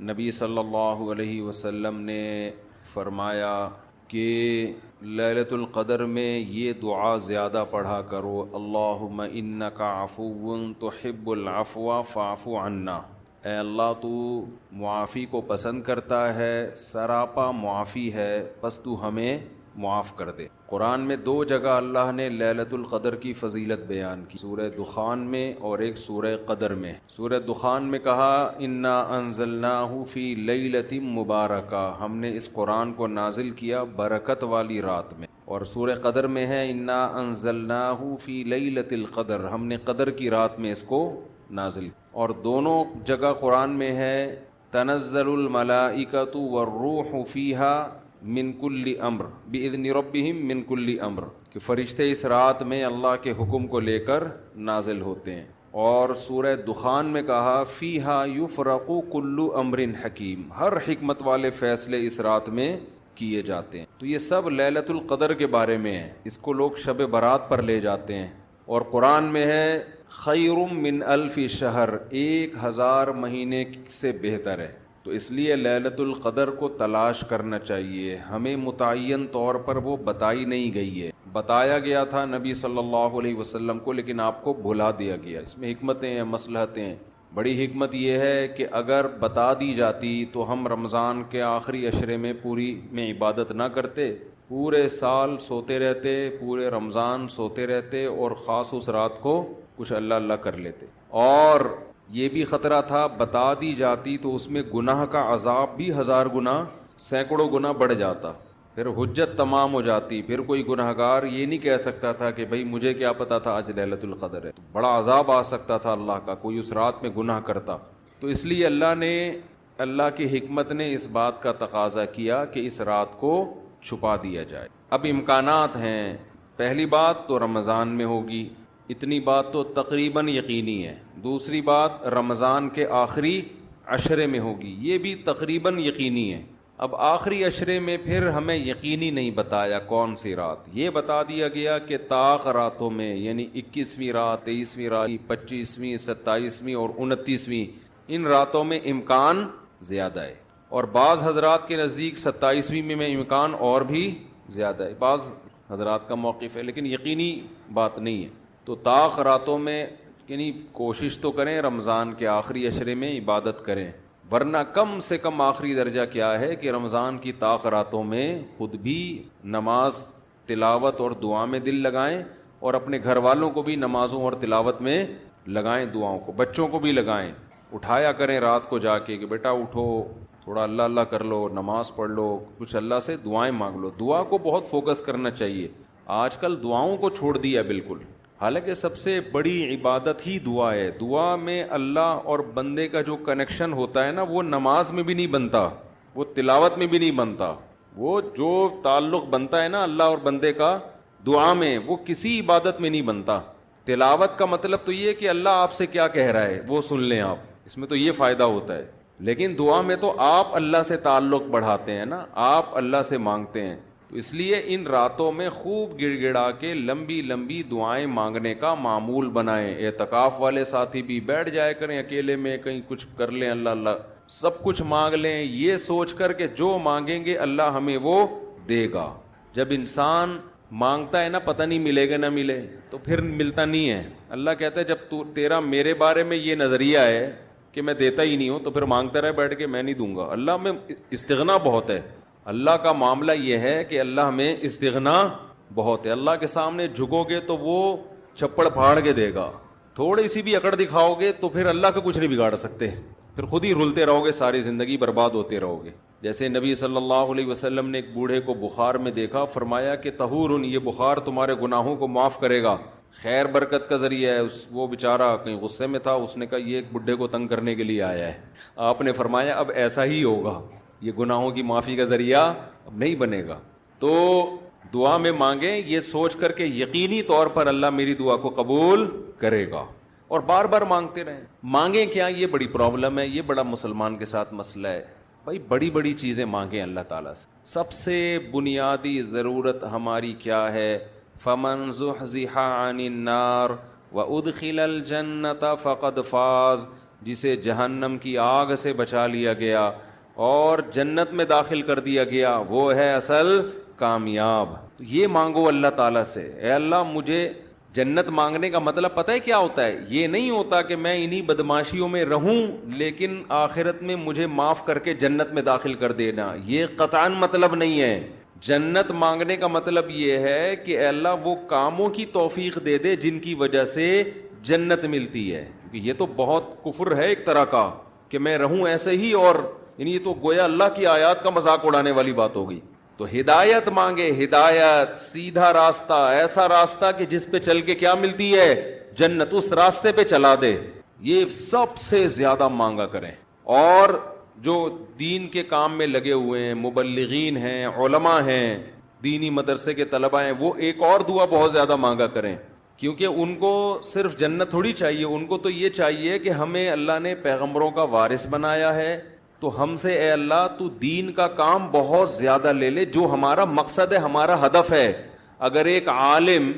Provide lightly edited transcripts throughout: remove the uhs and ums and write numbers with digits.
نبی صلی اللہ علیہ وسلم نے فرمایا کہ لیلۃ القدر میں یہ دعا زیادہ پڑھا کرو، اللہم انک عفو تحب العفو فاعف عنا۔ اے اللہ تو معافی کو پسند کرتا ہے، سراپا معافی ہے، بس تو ہمیں معاف کر دے۔ قرآن میں دو جگہ اللہ نے لیلۃ القدر کی فضیلت بیان کی، سورہ دخان میں اور ایک سورہ قدر میں۔ سورہ دخان میں کہا انا انزلناہ فی لیلۃ مبارکہ، ہم نے اس قرآن کو نازل کیا برکت والی رات میں، اور سورہ قدر میں ہے انا انزلناہ فی لیلۃ القدر، ہم نے قدر کی رات میں اس کو نازل کیا۔ اور دونوں جگہ قرآن میں ہے تنزل الملائکۃ والروح فیہا من کل امر باذن ربہم من کل امر، کہ فرشتے اس رات میں اللہ کے حکم کو لے کر نازل ہوتے ہیں۔ اور سورہ دخان میں کہا فیہا یفرق کل امر حکیم، ہر حکمت والے فیصلے اس رات میں کیے جاتے ہیں۔ تو یہ سب لیلۃ القدر کے بارے میں ہے، اس کو لوگ شب برات پر لے جاتے ہیں۔ اور قرآن میں ہے خیر من الف شہر، 1000 مہینے سے بہتر ہے۔ تو اس لیے لیلۃ القدر کو تلاش کرنا چاہیے، ہمیں متعین طور پر وہ بتائی نہیں گئی ہے، بتایا گیا تھا نبی صلی اللہ علیہ وسلم کو، لیکن آپ کو بھلا دیا گیا۔ اس میں حکمتیں ہیں، مصلحتیں ہیں۔ بڑی حکمت یہ ہے کہ اگر بتا دی جاتی تو ہم رمضان کے آخری عشرے میں پوری میں عبادت نہ کرتے، پورے سال سوتے رہتے، پورے رمضان سوتے رہتے، اور خاص اس رات کو کچھ اللہ اللہ کر لیتے۔ اور یہ بھی خطرہ تھا بتا دی جاتی تو اس میں گناہ کا عذاب بھی 1000 گنا، سینکڑوں گنا بڑھ جاتا، پھر حجت تمام ہو جاتی، پھر کوئی گناہ گار یہ نہیں کہہ سکتا تھا کہ بھائی مجھے کیا پتا تھا آج لیلۃ القدر ہے، تو بڑا عذاب آ سکتا تھا اللہ کا، کوئی اس رات میں گناہ کرتا۔ تو اس لیے اللہ کی حکمت نے اس بات کا تقاضا کیا کہ اس رات کو چھپا دیا جائے۔ اب امکانات ہیں، پہلی بات تو رمضان میں ہوگی، اتنی بات تو تقریباً یقینی ہے۔ دوسری بات رمضان کے آخری عشرے میں ہوگی، یہ بھی تقریباً یقینی ہے۔ اب آخری عشرے میں پھر ہمیں یقینی نہیں بتایا کون سی رات، یہ بتا دیا گیا کہ طاق راتوں میں، یعنی 21ویں رات، 23ویں رات، 25ویں، 27ویں اور 29ویں، ان راتوں میں امکان زیادہ ہے۔ اور بعض حضرات کے نزدیک 27ویں میں امکان اور بھی زیادہ ہے، بعض حضرات کا موقف ہے، لیکن یقینی بات نہیں ہے۔ تو طاق راتوں میں یعنی کوشش تو کریں رمضان کے آخری عشرے میں عبادت کریں، ورنہ کم سے کم آخری درجہ کیا ہے کہ رمضان کی طاق راتوں میں خود بھی نماز، تلاوت اور دعا میں دل لگائیں، اور اپنے گھر والوں کو بھی نمازوں اور تلاوت میں لگائیں، دعاؤں کو، بچوں کو بھی لگائیں، اٹھایا کریں رات کو جا کے کہ بیٹا اٹھو، تھوڑا اللہ اللہ کر لو، نماز پڑھ لو، کچھ اللہ سے دعائیں مانگ لو۔ دعا کو بہت فوکس کرنا چاہیے، آج کل دعاؤں کو چھوڑ دیا بالکل، حالانکہ سب سے بڑی عبادت ہی دعا ہے۔ دعا میں اللہ اور بندے کا جو کنیکشن ہوتا ہے نا، وہ نماز میں بھی نہیں بنتا، وہ تلاوت میں بھی نہیں بنتا، وہ جو تعلق بنتا ہے نا اللہ اور بندے کا دعا میں، وہ کسی عبادت میں نہیں بنتا۔ تلاوت کا مطلب تو یہ کہ اللہ آپ سے کیا کہہ رہا ہے وہ سن لیں آپ، اس میں تو یہ فائدہ ہوتا ہے، لیکن دعا میں تو آپ اللہ سے تعلق بڑھاتے ہیں نا، آپ اللہ سے مانگتے ہیں۔ تو اس لیے ان راتوں میں خوب گڑ گڑا کے لمبی لمبی دعائیں مانگنے کا معمول بنائیں۔ اعتکاف والے ساتھی بھی بیٹھ جائے کریں اکیلے میں، کہیں کچھ کر لیں، اللہ اللہ سب کچھ مانگ لیں، یہ سوچ کر کہ جو مانگیں گے اللہ ہمیں وہ دے گا۔ جب انسان مانگتا ہے نا پتہ نہیں ملے گا نہ ملے، تو پھر ملتا نہیں ہے۔ اللہ کہتا ہے جب تیرا میرے بارے میں یہ نظریہ ہے کہ میں دیتا ہی نہیں ہوں، تو پھر مانگتا رہے بیٹھ کے، میں نہیں دوں گا۔ اللہ میں استغنا بہت ہے، اللہ کا معاملہ یہ ہے کہ اللہ میں استغنا بہت ہے۔ اللہ کے سامنے جھکو گے تو وہ چپڑ پھاڑ کے دے گا، تھوڑی سی بھی اکڑ دکھاؤ گے تو پھر اللہ کا کچھ نہیں بگاڑ سکتے، پھر خود ہی رلتے رہو گے، ساری زندگی برباد ہوتے رہو گے۔ جیسے نبی صلی اللہ علیہ وسلم نے ایک بوڑھے کو بخار میں دیکھا، فرمایا کہ طہور، یہ بخار تمہارے گناہوں کو معاف کرے گا، خیر برکت کا ذریعہ ہے۔ وہ بیچارہ کہیں غصے میں تھا، اس نے کہا یہ ایک بڈھے کو تنگ کرنے کے لیے آیا ہے۔ آپ نے فرمایا اب ایسا ہی ہوگا، یہ گناہوں کی معافی کا ذریعہ اب نہیں بنے گا۔ تو دعا میں مانگیں یہ سوچ کر کے یقینی طور پر اللہ میری دعا کو قبول کرے گا، اور بار بار مانگتے رہیں۔ مانگیں کیا، یہ بڑی پرابلم ہے، یہ بڑا مسلمان کے ساتھ مسئلہ ہے۔ بھائی بڑی بڑی چیزیں مانگیں اللہ تعالیٰ سے، سب سے بنیادی ضرورت ہماری کیا ہے؟ فَمَنْ زُحْزِحَ عَنِ النَّارِ وَأُدْخِلَ الْجَنَّةَ فَقَدْ فَازَ۔ جسے جہنم کی آگ سے بچا لیا گیا اور جنت میں داخل کر دیا گیا، وہ ہے اصل کامیاب۔ تو یہ مانگو اللہ تعالیٰ سے، اے اللہ مجھے جنت مانگنے کا مطلب پتہ ہے کیا ہوتا ہے؟ یہ نہیں ہوتا کہ میں انہی بدماشیوں میں رہوں لیکن آخرت میں مجھے معاف کر کے جنت میں داخل کر دینا، یہ قطعاً مطلب نہیں ہے۔ جنت مانگنے کا مطلب یہ ہے کہ اے اللہ وہ کاموں کی توفیق دے دے جن کی وجہ سے جنت ملتی ہے، کیونکہ یہ تو بہت کفر ہے ایک طرح کا کہ میں رہوں ایسے ہی، اور یعنی یہ تو گویا اللہ کی آیات کا مذاق اڑانے والی بات ہو گئی۔ تو ہدایت مانگے، ہدایت، سیدھا راستہ، ایسا راستہ کہ جس پہ چل کے کیا ملتی ہے؟ جنت، اس راستے پہ چلا دے، یہ سب سے زیادہ مانگا کریں۔ اور جو دین کے کام میں لگے ہوئے ہیں، مبلغین ہیں، علماء ہیں، دینی مدرسے کے طلباء ہیں، وہ ایک اور دعا بہت زیادہ مانگا کریں، کیونکہ ان کو صرف جنت تھوڑی چاہیے، ان کو تو یہ چاہیے کہ ہمیں اللہ نے پیغمبروں کا وارث بنایا ہے، تو ہم سے اے اللہ تو دین کا کام بہت زیادہ لے لے، جو ہمارا مقصد ہے، ہمارا ہدف ہے۔ اگر ایک عالم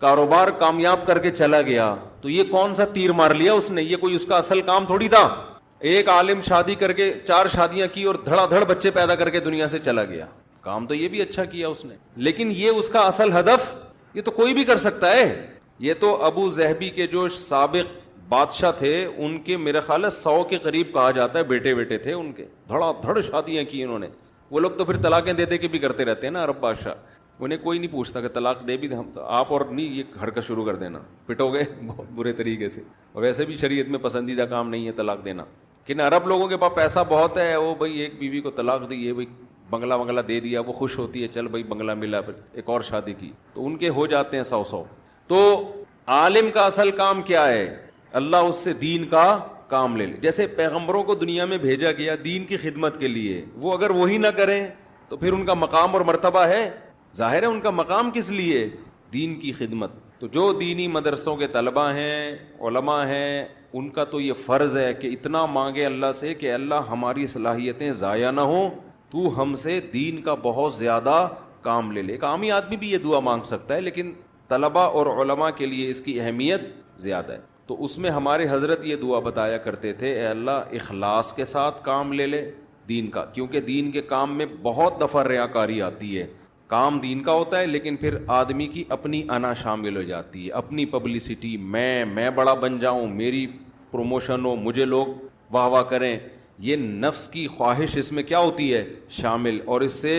کاروبار کامیاب کر کے چلا گیا تو یہ کون سا تیر مار لیا اس نے؟ یہ کوئی اس کا اصل کام تھوڑی تھا۔ ایک عالم شادی کر کے 4 شادیاں کی اور دھڑا دھڑ بچے پیدا کر کے دنیا سے چلا گیا، کام تو یہ بھی اچھا کیا اس نے، لیکن یہ اس کا اصل ہدف؟ یہ تو کوئی بھی کر سکتا ہے۔ یہ تو ابو ظہبی کے جو سابق بادشاہ تھے، ان کے میرے خیال ہے 100 کے قریب کہا جاتا ہے بیٹے تھے ان کے، دھڑا دھڑ شادیاں کی انہوں نے۔ وہ لوگ تو پھر طلاقیں دے دے کے بھی کرتے رہتے ہیں نا عرب بادشاہ، انہیں کوئی نہیں پوچھتا کہ طلاق دے بھی دیں، ہم تو آپ اور نہیں یہ حرکت شروع کر دینا، پٹو گے بہت برے طریقے سے، اور ویسے بھی شریعت میں پسندیدہ کام نہیں ہے طلاق دینا۔ کہ عرب لوگوں کے پاس پیسہ بہت ہے، وہ بھائی ایک بیوی کو طلاق دی ہے، بھائی بنگلہ دے دیا، وہ خوش ہوتی ہے، چل بھائی بنگلہ ملا، پھر ایک اور شادی کی، تو ان کے ہو جاتے ہیں 100۔ تو عالم کا اصل کام کیا ہے؟ اللہ اس سے دین کا کام لے لے۔ جیسے پیغمبروں کو دنیا میں بھیجا گیا دین کی خدمت کے لیے، وہ اگر وہی نہ کریں تو پھر ان کا مقام اور مرتبہ ہے؟ ظاہر ہے ان کا مقام کس لیے؟ دین کی خدمت۔ تو جو دینی مدرسوں کے طلباء ہیں، علماء ہیں، ان کا تو یہ فرض ہے کہ اتنا مانگے اللہ سے کہ اللہ ہماری صلاحیتیں ضائع نہ ہوں، تو ہم سے دین کا بہت زیادہ کام لے لے۔ ایک عامی آدمی بھی یہ دعا مانگ سکتا ہے، لیکن طلباء اور علماء کے لیے اس کی اہمیت زیادہ ہے۔ تو اس میں ہمارے حضرت یہ دعا بتایا کرتے تھے، اے اللہ اخلاص کے ساتھ کام لے لے دین کا، کیونکہ دین کے کام میں بہت دفعہ ریاکاری آتی ہے۔ کام دین کا ہوتا ہے لیکن پھر آدمی کی اپنی انا شامل ہو جاتی ہے، اپنی پبلسٹی، میں بڑا بن جاؤں، میری پروموشن ہو، مجھے لوگ واہ واہ کریں، یہ نفس کی خواہش اس میں کیا ہوتی ہے؟ شامل، اور اس سے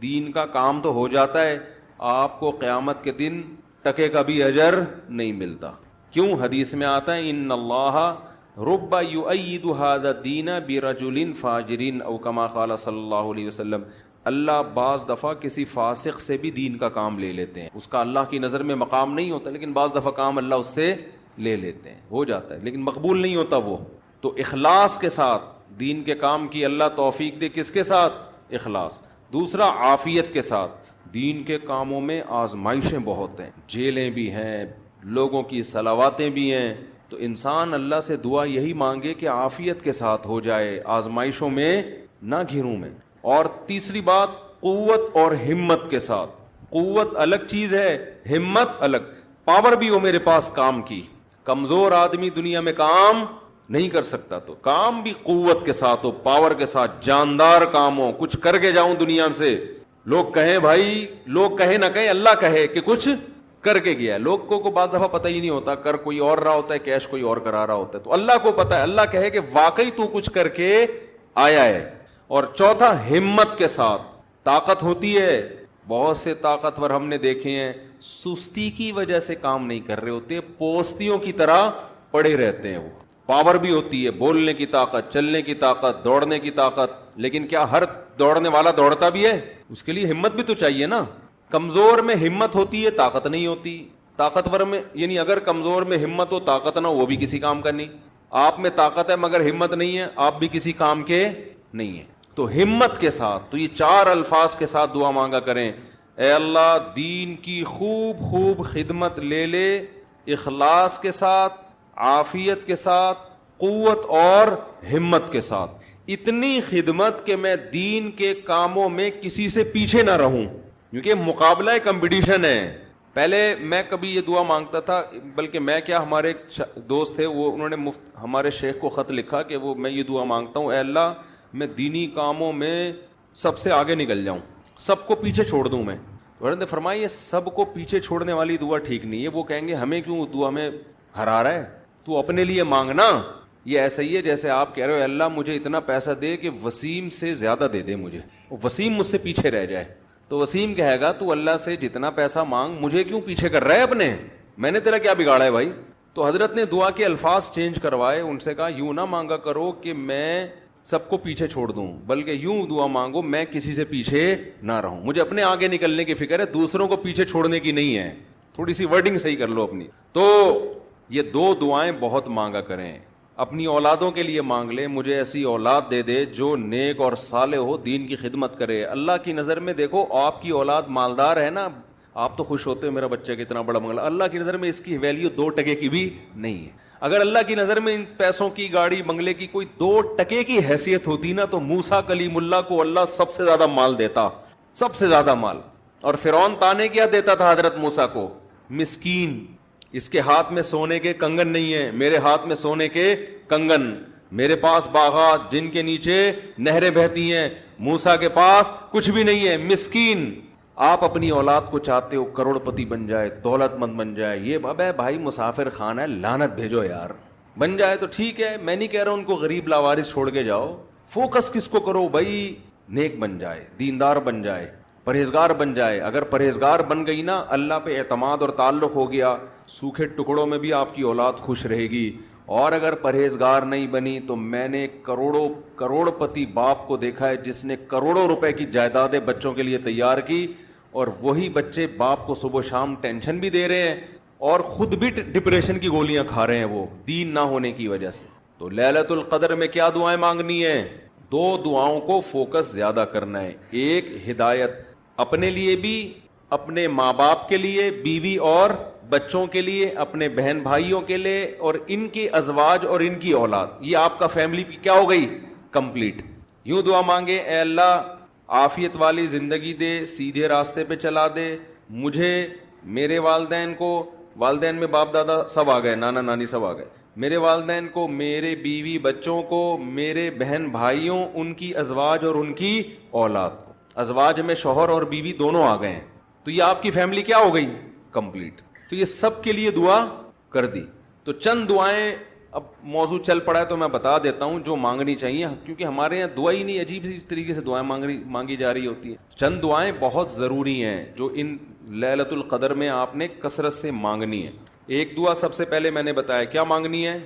دین کا کام تو ہو جاتا ہے، آپ کو قیامت کے دن ٹکے کا بھی اجر نہیں ملتا۔ کیوں؟ حدیث میں آتا ہے ان اللہ رب یؤید ھذا الدین برجل فاجر او کما قال صلی اللہ علیہ وسلم، اللہ بعض دفعہ کسی فاسق سے بھی دین کا کام لے لیتے ہیں، اس کا اللہ کی نظر میں مقام نہیں ہوتا، لیکن بعض دفعہ کام اللہ اس سے لے لیتے ہیں، ہو جاتا ہے، لیکن مقبول نہیں ہوتا وہ۔ تو اخلاص کے ساتھ دین کے کام کی اللہ توفیق دے، کس کے ساتھ؟ اخلاص۔ دوسرا عافیت کے ساتھ۔ دین کے کاموں میں آزمائشیں بہت ہیں، جیلیں بھی ہیں، لوگوں کی صلواتیں بھی ہیں، تو انسان اللہ سے دعا یہی مانگے کہ عافیت کے ساتھ ہو جائے، آزمائشوں میں نہ گھروں میں۔ اور تیسری بات، قوت اور ہمت کے ساتھ۔ قوت الگ چیز ہے، ہمت الگ۔ پاور بھی ہو میرے پاس کام کی، کمزور آدمی دنیا میں کام نہیں کر سکتا، تو کام بھی قوت کے ساتھ ہو، پاور کے ساتھ، جاندار کام ہو، کچھ کر کے جاؤں دنیا سے، لوگ کہیں بھائی، لوگ کہیں نہ کہیں، اللہ کہے کہ کچھ کر کے گیا ہے۔ لوگوں کو بعض دفعہ پتہ ہی نہیں ہوتا، کر کوئی اور رہا ہوتا ہے، کیش کوئی اور کرا رہا ہوتا ہے، تو اللہ کو پتہ ہے، اللہ کہے کہ واقعی تو کچھ کر کے آیا ہے۔ اور چوتھا، ہمت کے ساتھ۔ طاقت ہوتی ہے، بہت سے طاقتور ہم نے دیکھے ہیں سستی کی وجہ سے کام نہیں کر رہے ہوتے، پوستیوں کی طرح پڑے رہتے ہیں۔ وہ پاور بھی ہوتی ہے، بولنے کی طاقت، چلنے کی طاقت، دوڑنے کی طاقت، لیکن کیا ہر دوڑنے والا دوڑتا بھی ہے؟ اس کے لیے ہمت بھی تو چاہیے نا۔ کمزور میں ہمت ہوتی ہے، طاقت نہیں ہوتی۔ طاقتور میں، یعنی اگر کمزور میں ہمت ہو، طاقت نہ ہو، وہ بھی کسی کام کا نہیں۔ آپ میں طاقت ہے مگر ہمت نہیں ہے، آپ بھی کسی کام کے نہیں ہیں۔ تو ہمت کے ساتھ، تو یہ 4 الفاظ کے ساتھ دعا مانگا کریں، اے اللہ دین کی خوب خدمت لے لے، اخلاص کے ساتھ، عافیت کے ساتھ، قوت اور ہمت کے ساتھ، اتنی خدمت کہ میں دین کے کاموں میں کسی سے پیچھے نہ رہوں، کیونکہ مقابلہ کمپٹیشن ہے، پہلے میں کبھی یہ دعا مانگتا تھا، بلکہ میں کیا، ہمارے ایک دوست تھے، وہ انہوں نے ہمارے شیخ کو خط لکھا کہ وہ میں یہ دعا مانگتا ہوں، اے اللہ میں دینی کاموں میں سب سے آگے نکل جاؤں، سب کو پیچھے چھوڑ دوں میں. حضرت نے فرمایا یہ سب کو پیچھے چھوڑنے والی دعا ٹھیک نہیں ہے. وہ کہیں گے ہمیں کیوں دعا میں ہرا رہا ہے، تو اپنے لیے مانگنا. یہ ایسا ہی ہے جیسے آپ کہہ رہے ہو اللہ مجھے اتنا پیسہ دے کہ وسیم سے زیادہ دے دے مجھے، وسیم مجھ سے پیچھے رہ جائے. تو وسیم کہے گا تو اللہ سے جتنا پیسہ مانگ، مجھے کیوں پیچھے کر رہا ہے اپنے، میں نے تیرا کیا بگاڑا ہے بھائی. تو حضرت نے دعا کے الفاظ چینج کروائے، ان سے کہا یوں نہ مانگا کرو کہ میں سب کو پیچھے چھوڑ دوں، بلکہ یوں دعا مانگو میں کسی سے پیچھے نہ رہوں، مجھے اپنے آگے نکلنے کی فکر ہے، دوسروں کو پیچھے چھوڑنے کی نہیں ہے. تھوڑی سی ورڈنگ صحیح کر لو اپنی. تو یہ دو دعائیں بہت مانگا کریں. اپنی اولادوں کے لیے مانگ لیں، مجھے ایسی اولاد دے دے جو نیک اور صالح ہو، دین کی خدمت کرے. اللہ کی نظر میں دیکھو آپ کی اولاد مالدار ہے نا، آپ تو خوش ہوتے ہو میرا بچہ کتنا بڑا بنگلہ، اللہ کی نظر میں اس کی ویلیو 2 ٹکے کی بھی نہیں ہے. اگر اللہ کی نظر میں ان پیسوں کی، گاڑی بنگلے کی کوئی 2 ٹکے کی حیثیت ہوتی نا، تو موسیٰ کلیم اللہ کو اللہ سب سے زیادہ مال دیتا، سب سے زیادہ مال. اور فرعون تانے کیا دیتا تھا حضرت موسیٰ کو، مسکین، اس کے ہاتھ میں سونے کے کنگن نہیں ہیں، میرے ہاتھ میں سونے کے کنگن، میرے پاس باغات جن کے نیچے نہریں بہتی ہیں، موسیٰ کے پاس کچھ بھی نہیں ہے، مسکین. آپ اپنی اولاد کو چاہتے ہو کروڑ پتی بن جائے، دولت مند بن جائے، یہ بابا بھائی مسافر خانہ ہے، لعنت بھیجو یار. بن جائے تو ٹھیک ہے، میں نہیں کہہ رہا ان کو غریب لاوارث چھوڑ کے جاؤ، فوکس کس کو کرو بھائی، نیک بن جائے، دیندار بن جائے، پرہیزگار بن جائے. اگر پرہیزگار بن گئی نا، اللہ پہ اعتماد اور تعلق ہو گیا، سوکھے ٹکڑوں میں بھی آپ کی اولاد خوش رہے گی. اور اگر پرہیزگار نہیں بنی تو میں نے کروڑ پتی باپ کو دیکھا ہے جس نے کروڑوں روپے کی جائیدادیں بچوں کے لیے تیار کی، اور وہی بچے باپ کو صبح شام ٹینشن بھی دے رہے ہیں اور خود بھی ڈپریشن کی گولیاں کھا رہے ہیں وہ دین نہ ہونے کی وجہ سے. تو لیلۃ القدر میں کیا دعائیں مانگنی ہیں؟ 2 دعاؤں کو فوکس زیادہ کرنا ہے. ایک ہدایت اپنے لیے بھی، اپنے ماں باپ کے لیے، بیوی اور بچوں کے لیے، اپنے بہن بھائیوں کے لیے، اور ان کی ازواج اور ان کی اولاد. یہ آپ کا فیملی کیا ہو گئی؟ کمپلیٹ. یوں دعا مانگے، اے اللہ عافیت والی زندگی دے، سیدھے راستے پہ چلا دے مجھے، میرے والدین کو، والدین میں باپ دادا سب آ گئے، نانا نانی سب آ گئے، میرے والدین کو، میرے بیوی بچوں کو، میرے بہن بھائیوں، ان کی ازواج اور ان کی اولاد کو. ازواج میں شوہر اور بیوی دونوں آ گئے ہیں، تو یہ آپ کی فیملی کیا ہو گئی؟ کمپلیٹ. تو یہ سب کے لیے دعا کر دی. تو چند دعائیں، اب موضوع چل پڑا ہے تو میں بتا دیتا ہوں جو مانگنی چاہیے، کیونکہ ہمارے یہاں دعا ہی نہیں، عجیب سی طریقے سے دعائیں مانگی جا رہی ہوتی ہیں. چند دعائیں بہت ضروری ہیں جو ان لیلۃ القدر میں آپ نے کثرت سے مانگنی ہے. ایک دعا سب سے پہلے میں نے بتایا کیا مانگنی ہے؟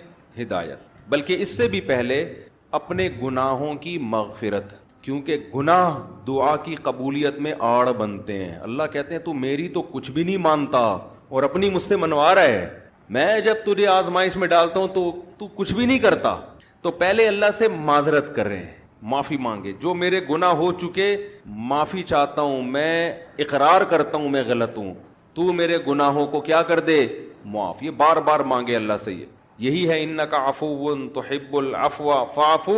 ہدایت. بلکہ اس سے بھی پہلے اپنے گناہوں کی مغفرت، کیونکہ گناہ دعا کی قبولیت میں آڑ بنتے ہیں. اللہ کہتے ہیں تو میری تو کچھ بھی نہیں مانتا اور اپنی مجھ سے منوا رہا ہے، میں جب تجھے آزمائش میں ڈالتا ہوں تو کچھ بھی نہیں کرتا. تو پہلے اللہ سے معذرت کریں، معافی مانگے، جو میرے گناہ ہو چکے معافی چاہتا ہوں، میں اقرار کرتا ہوں میں غلط ہوں، تو میرے گناہوں کو کیا کر دے؟ معاف. یہ بار بار مانگے اللہ سے. یہی ہے انک عفو تحب العفو فاعف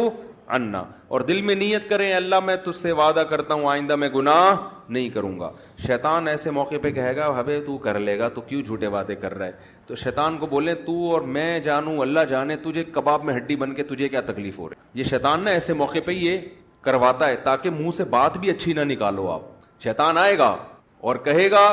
عنا. اور دل میں نیت کریں اللہ میں تجھ سے وعدہ کرتا ہوں آئندہ میں گناہ نہیں کروں گا. شیطان ایسے موقع پہ کہے گا ہبے تو کر لے گا، تو کیوں جھوٹے باتیں کر رہا ہے؟ تو شیطان کو بولیں تو اور میں جانوں اللہ جانے تجھے کباب میں ہڈی بن کے تجھے کیا تکلیف ہو رہی. یہ شیطان نا ایسے موقع پہ یہ کرواتا ہے تاکہ منہ سے بات بھی اچھی نہ نکالو آپ. شیطان آئے گا اور کہے گا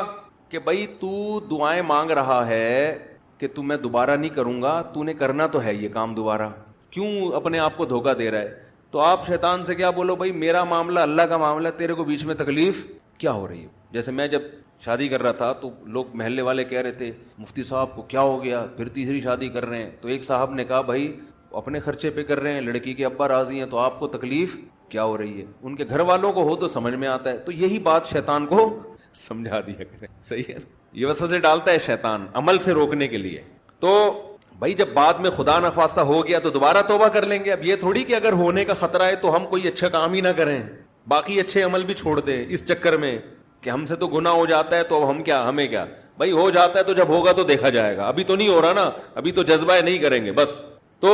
کہ بھائی تو دعائیں مانگ رہا ہے کہ تو میں دوبارہ نہیں کروں گا، تو نے کرنا تو ہے یہ کام دوبارہ، کیوں اپنے آپ کو دھوکہ دے رہا ہے؟ تو آپ شیطان سے کیا بولو، بھائی میرا معاملہ اللہ کا معاملہ، تیرے کو بیچ میں تکلیف کیا ہو رہی ہے؟ جیسے میں جب شادی کر رہا تھا تو لوگ محلے والے کہہ رہے تھے مفتی صاحب کو کیا ہو گیا، پھر تیسری شادی کر رہے ہیں. تو ایک صاحب نے کہا بھائی اپنے خرچے پہ کر رہے ہیں، لڑکی کے ابا راضی ہیں، تو آپ کو تکلیف کیا ہو رہی ہے؟ ان کے گھر والوں کو ہو تو سمجھ میں آتا ہے. تو یہی بات شیطان کو سمجھا دیا کریں. صحیح ہے، یہ وسوسے ڈالتا ہے شیطان عمل سے روکنے کے لیے. تو بھائی جب بعد میں خدا نخواستہ ہو گیا تو دوبارہ توبہ کر لیں گے. اب یہ تھوڑی کہ اگر ہونے کا خطرہ ہے تو ہم کوئی اچھا کام ہی نہ کریں، باقی اچھے عمل بھی چھوڑ دیں اس چکر میں کہ ہم سے تو گناہ ہو جاتا ہے تو اب ہم کیا، ہمیں کیا بھائی، ہو جاتا ہے تو جب ہوگا تو دیکھا جائے گا، ابھی تو نہیں ہو رہا نا، ابھی تو جذبہ نہیں کریں گے بس. تو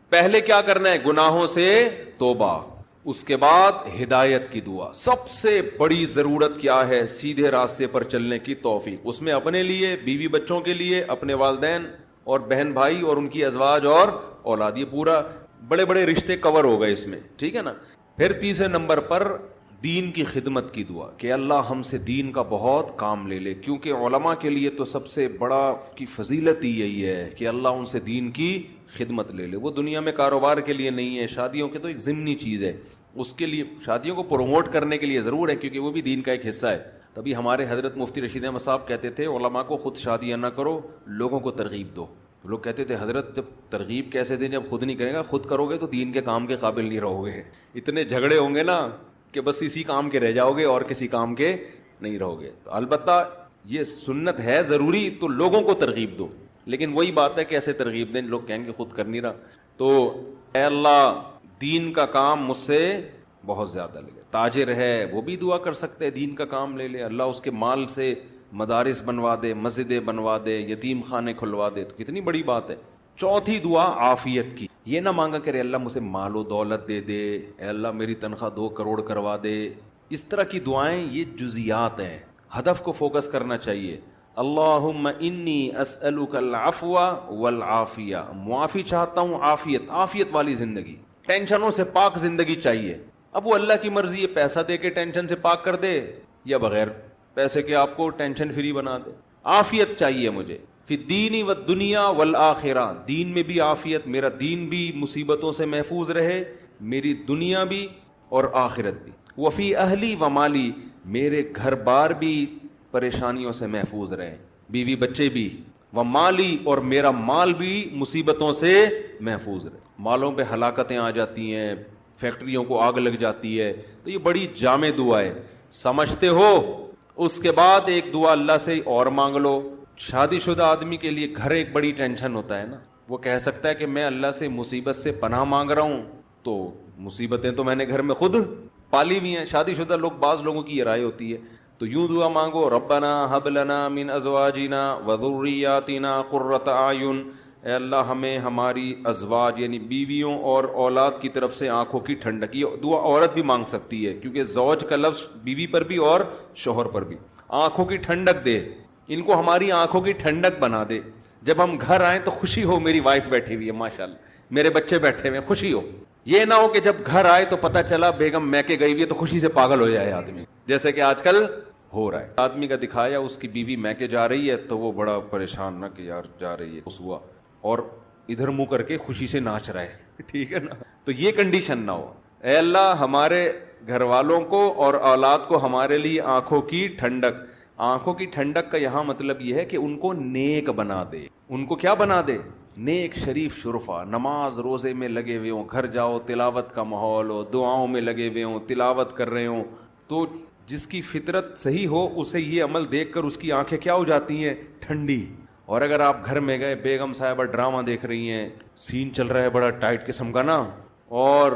پہلے کیا کرنا ہے؟ گناہوں سے توبہ. اس کے بعد ہدایت کی دعا. سب سے بڑی ضرورت کیا ہے؟ سیدھے راستے پر چلنے کی توفیق. اس میں اپنے لیے، بیوی بچوں کے لیے، اپنے والدین اور بہن بھائی اور ان کی ازواج اور اولاد، یہ پورا بڑے بڑے رشتے کور ہو گئے اس میں، ٹھیک ہے نا. پھر تیسرے نمبر پر دین کی خدمت کی دعا کہ اللہ ہم سے دین کا بہت کام لے لے، کیونکہ علماء کے لیے تو سب سے بڑا کی فضیلت ہی یہی ہے کہ اللہ ان سے دین کی خدمت لے لے. وہ دنیا میں کاروبار کے لیے نہیں ہے، شادیوں کے تو ایک ضمنی چیز ہے، اس کے لیے شادیوں کو پروموٹ کرنے کے لیے ضرور ہے کیونکہ وہ بھی دین کا ایک حصہ ہے. تبھی ہمارے حضرت مفتی رشید احمد صاحب کہتے تھے علماء کو خود شادیاں نہ کرو، لوگوں کو ترغیب دو. لوگ کہتے تھے حضرت جب ترغیب کیسے دیں جب خود نہیں کرے گا؟ خود کرو گے تو دین کے کام کے قابل نہیں رہو گے، اتنے جھگڑے ہوں گے نا کہ بس اسی کام کے رہ جاؤ گے اور کسی کام کے نہیں رہو گے. تو البتہ یہ سنت ہے ضروری تو لوگوں کو ترغیب دو، لیکن وہی بات ہے کہ ایسے ترغیب دیں لوگ کہیں گے خود کر نہیں رہا. تو اے اللہ دین کا کام مجھ سے بہت زیادہ لے. تاجر ہے وہ بھی دعا کر سکتے ہیں دین کا کام لے لے، اللہ اس کے مال سے مدارس بنوا دے، مسجدیں بنوا دے، یتیم خانے کھلوا دے، تو کتنی بڑی بات ہے. چوتھی دعا عافیت کی. یہ نہ مانگا کرے اللہ مجھے مال و دولت دے دے، اے اللہ میری تنخواہ 2 کروڑ کروا دے. اس طرح کی دعائیں یہ جزیات ہیں، ہدف کو فوکس کرنا چاہیے. اللہم انی اسألک العفو والعافیہ، معافی چاہتا ہوں، عافیت والی زندگی، ٹینشنوں سے پاک زندگی چاہیے. اب وہ اللہ کی مرضی ہے، پیسہ دے کے ٹینشن سے پاک کر دے یا بغیر پیسے کے آپ کو ٹینشن فری بنا دے. عافیت چاہیے مجھے فی الدین والدنیا والآخرہ، دین میں بھی عافیت، میرا دین بھی مصیبتوں سے محفوظ رہے، میری دنیا بھی اور آخرت بھی. وفی اہلی و مالی، میرے گھر بار بھی پریشانیوں سے محفوظ رہے، بیوی بچے بھی، و مالی اور میرا مال بھی مصیبتوں سے محفوظ رہے. مالوں پہ ہلاکتیں آ جاتی ہیں، فیکٹریوں کو آگ لگ جاتی ہے، تو یہ بڑی جامع دعا ہے، سمجھتے ہو. اس کے بعد ایک دعا اللہ سے اور مانگ لو. شادی شدہ آدمی کے لیے گھر ایک بڑی ٹینشن ہوتا ہے نا، وہ کہہ سکتا ہے کہ میں اللہ سے مصیبت سے پناہ مانگ رہا ہوں، تو مصیبتیں تو میں نے گھر میں خود پالی ہوئی ہیں. شادی شدہ لوگ، بعض لوگوں کی یہ رائے ہوتی ہے، تو یوں دعا مانگو، ربنا حب لنا من ازواجنا وذریاتنا قرۃ اعین، اے اللہ ہمیں ہماری ازواج یعنی بیویوں اور اولاد کی طرف سے آنکھوں کی ٹھنڈک. یہ دعا عورت بھی مانگ سکتی ہے کیونکہ زوج کا لفظ بیوی پر بھی اور شوہر پر بھی. آنکھوں کی ٹھنڈک دے، ان کو ہماری آنکھوں کی ٹھنڈک بنا دے، جب ہم گھر آئیں تو خوشی ہو میری وائف بیٹھی ہوئی ہے ماشاءاللہ، میرے بچے بیٹھے ہوئے ہیں، خوشی ہو. یہ نہ ہو کہ جب گھر آئے تو پتہ چلا بیگم میکے گئی ہوئی ہے تو خوشی سے پاگل ہو جائے آدمی، جیسے کہ آج کل ہو رہا ہے. آدمی کا دکھایا اس کی بیوی میکے جا رہی ہے تو وہ بڑا پریشان نہ کہ یار جا رہی ہے اس ہوا، اور ادھر منہ کر کے خوشی سے ناچ رہا ہے، ٹھیک ہے نا. تو یہ کنڈیشن نہ ہو. اے اللہ ہمارے گھر والوں کو اور اولاد کو ہمارے لیے آنکھوں کی ٹھنڈک. آنکھوں کی ٹھنڈک کا یہاں مطلب یہ ہے کہ ان کو نیک بنا دے. ان کو کیا بنا دے؟ نیک، شریف، شرفا. نماز روزے میں لگے ہوئے ہوں، گھر جاؤ تلاوت کا ماحول ہو، دعاؤں میں لگے ہوئے ہوں، تلاوت کر رہے ہوں، تو جس کی فطرت صحیح ہو اسے یہ عمل دیکھ کر اس کی آنکھیں کیا ہو جاتی ہیں؟ ٹھنڈی. اور اگر آپ گھر میں گئے، بیگم صاحبہ ڈرامہ دیکھ رہی ہیں، سین چل رہا ہے بڑا ٹائٹ قسم کا نا، اور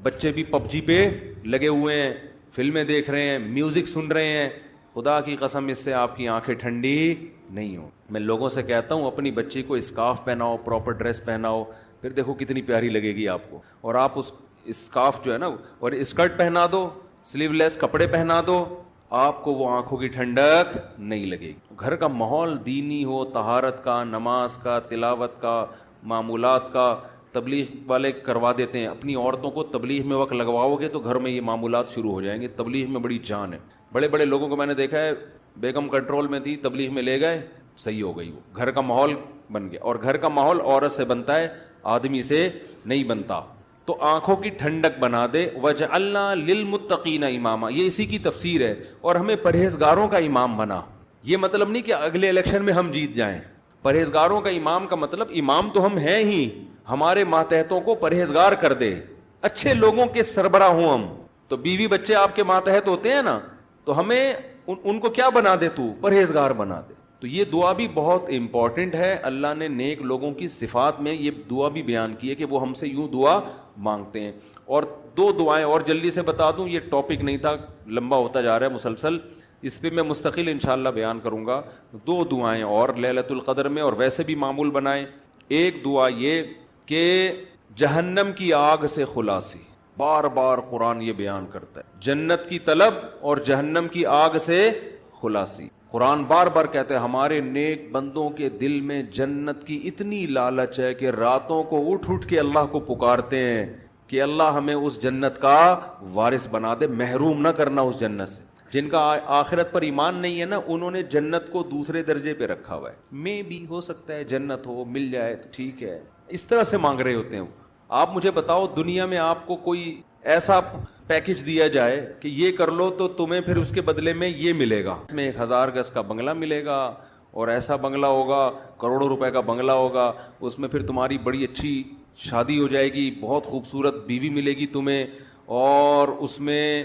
بچے بھی پب جی پہ لگے ہوئے ہیں، فلمیں دیکھ رہے ہیں، میوزک سن رہے ہیں، خدا کی قسم اس سے آپ کی آنکھیں ٹھنڈی نہیں ہوں. میں لوگوں سے کہتا ہوں اپنی بچی کو اسکارف پہناؤ، پراپر ڈریس پہناؤ، پھر دیکھو کتنی پیاری لگے گی آپ کو. اور آپ اس اسکارف جو ہے نا اور اسکرٹ پہنا دو، سلیو لیس کپڑے پہنا دو، آپ کو وہ آنکھوں کی ٹھنڈک نہیں لگے گی. گھر کا ماحول دینی ہو، طہارت کا، نماز کا، تلاوت کا، معمولات کا. تبلیغ والے کروا دیتے ہیں، اپنی عورتوں کو تبلیغ میں وقت لگواؤ گے تو گھر میں یہ معمولات شروع ہو جائیں گے. تبلیغ میں بڑی جان ہے. بڑے بڑے لوگوں کو میں نے دیکھا ہے، بیگم کنٹرول میں تھی، تبلیغ میں لے گئے، صحیح ہو گئی، وہ گھر کا ماحول بن گیا. اور گھر کا ماحول عورت سے بنتا ہے، آدمی سے نہیں بنتا. تو آنکھوں کی ٹھنڈک بنا دے. وَجْعَلْنَا لِلْمُتَّقِينَ اماما، یہ اسی کی تفسیر ہے. اور ہمیں پرہیزگاروں کا امام بنا. یہ مطلب نہیں کہ اگلے الیکشن میں ہم جیت جائیں. پرہیزگاروں کا امام کا مطلب امام تو ہم ہیں ہی، ہمارے ماتحتوں کو پرہیزگار کر دے، اچھے لوگوں کے سربراہ ہوں ہم. تو بیوی بچے آپ کے ماتحت ہوتے ہیں نا، تو ہمیں ان کو کیا بنا دے؟ تو پرہیزگار بنا دے. تو یہ دعا بھی بہت امپورٹنٹ ہے. اللہ نے نیک لوگوں کی صفات میں یہ دعا بھی بیان کی ہے کہ وہ ہم سے یوں دعا مانگتے ہیں. اور 2 دعائیں اور جلدی سے بتا دوں، یہ ٹاپک نہیں تھا، لمبا ہوتا جا رہا ہے مسلسل، اس پہ میں مستقل انشاءاللہ بیان کروں گا. 2 دعائیں اور لیلۃ القدر میں، اور ویسے بھی معمول بنائیں. ایک دعا یہ کہ جہنم کی آگ سے خلاصی. بار بار قرآن یہ بیان کرتا ہے، جنت کی طلب اور جہنم کی آگ سے خلاصی۔ قرآن بار بار کہتا ہے ہمارے نیک بندوں کے دل میں جنت کی اتنی لالچ ہے کہ راتوں کو اٹھ اٹھ کے اللہ کو پکارتے ہیں کہ اللہ ہمیں اس جنت کا وارث بنا دے، محروم نہ کرنا اس جنت سے۔ جن کا آخرت پر ایمان نہیں ہے نا، انہوں نے جنت کو دوسرے درجے پہ رکھا ہوا ہے، میں بھی ہو سکتا ہے جنت ہو، مل جائے تو ٹھیک ہے، اس طرح سے مانگ رہے ہوتے ہیں۔ آپ مجھے بتاؤ دنیا میں آپ کو کوئی ایسا پیکج دیا جائے کہ یہ کر لو تو تمہیں پھر اس کے بدلے میں یہ ملے گا، اس میں 1000 گز کا بنگلہ ملے گا، اور ایسا بنگلہ ہوگا، کروڑوں روپے کا بنگلہ ہوگا، اس میں پھر تمہاری بڑی اچھی شادی ہو جائے گی، بہت خوبصورت بیوی ملے گی تمہیں، اور اس میں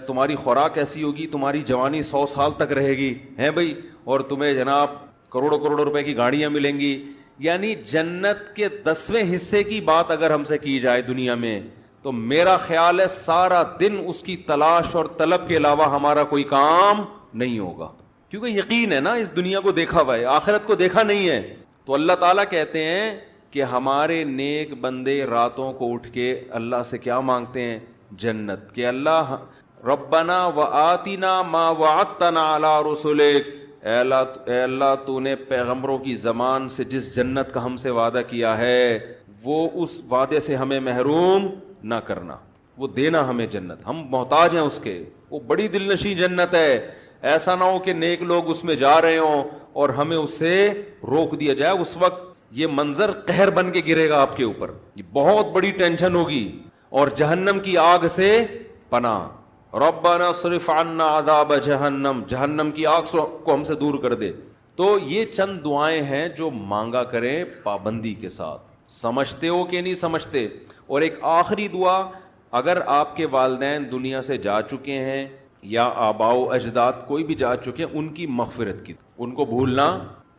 تمہاری خوراک ایسی ہوگی، تمہاری جوانی 100 سال تک رہے گی، ہیں بھائی، اور تمہیں جناب کروڑوں کروڑوں روپے کی گاڑیاں ملیں گی۔ یعنی جنت کے 10ویں حصے کی بات اگر ہم سے کی جائے دنیا میں، تو میرا خیال ہے سارا دن اس کی تلاش اور طلب کے علاوہ ہمارا کوئی کام نہیں ہوگا، کیونکہ یقین ہے نا اس دنیا کو دیکھا ہوا ہے، آخرت کو دیکھا نہیں ہے۔ تو اللہ تعالیٰ کہتے ہیں کہ ہمارے نیک بندے راتوں کو اٹھ کے اللہ سے کیا مانگتے ہیں؟ جنت، کہ اللہ ربنا وآتنا ما وعدتنا علی رسلک، اے اللہ تو نے پیغمبروں کی زبان سے جس جنت کا ہم سے وعدہ کیا ہے وہ اس وعدے سے ہمیں محروم نہ کرنا، وہ دینا ہمیں جنت، ہم محتاج ہیں اس کے، وہ بڑی دل نشیں جنت ہے، ایسا نہ ہو کہ نیک لوگ اس میں جا رہے ہوں اور ہمیں اس سے روک دیا جائے، اس وقت یہ منظر قہر بن کے گرے گا آپ کے اوپر، یہ بہت بڑی ٹینشن ہوگی۔ اور جہنم کی آگ سے پناہ، ربنا صرف عنا عذاب جہنم، جہنم کی آگ کو ہم سے دور کر دے۔ تو یہ چند دعائیں ہیں جو مانگا کریں پابندی کے ساتھ، سمجھتے ہو کہ نہیں سمجھتے؟ اور ایک آخری دعا، اگر آپ کے والدین دنیا سے جا چکے ہیں یا آباء و اجداد کوئی بھی جا چکے ہیں، ان کی مغفرت کی، ان کو بھولنا،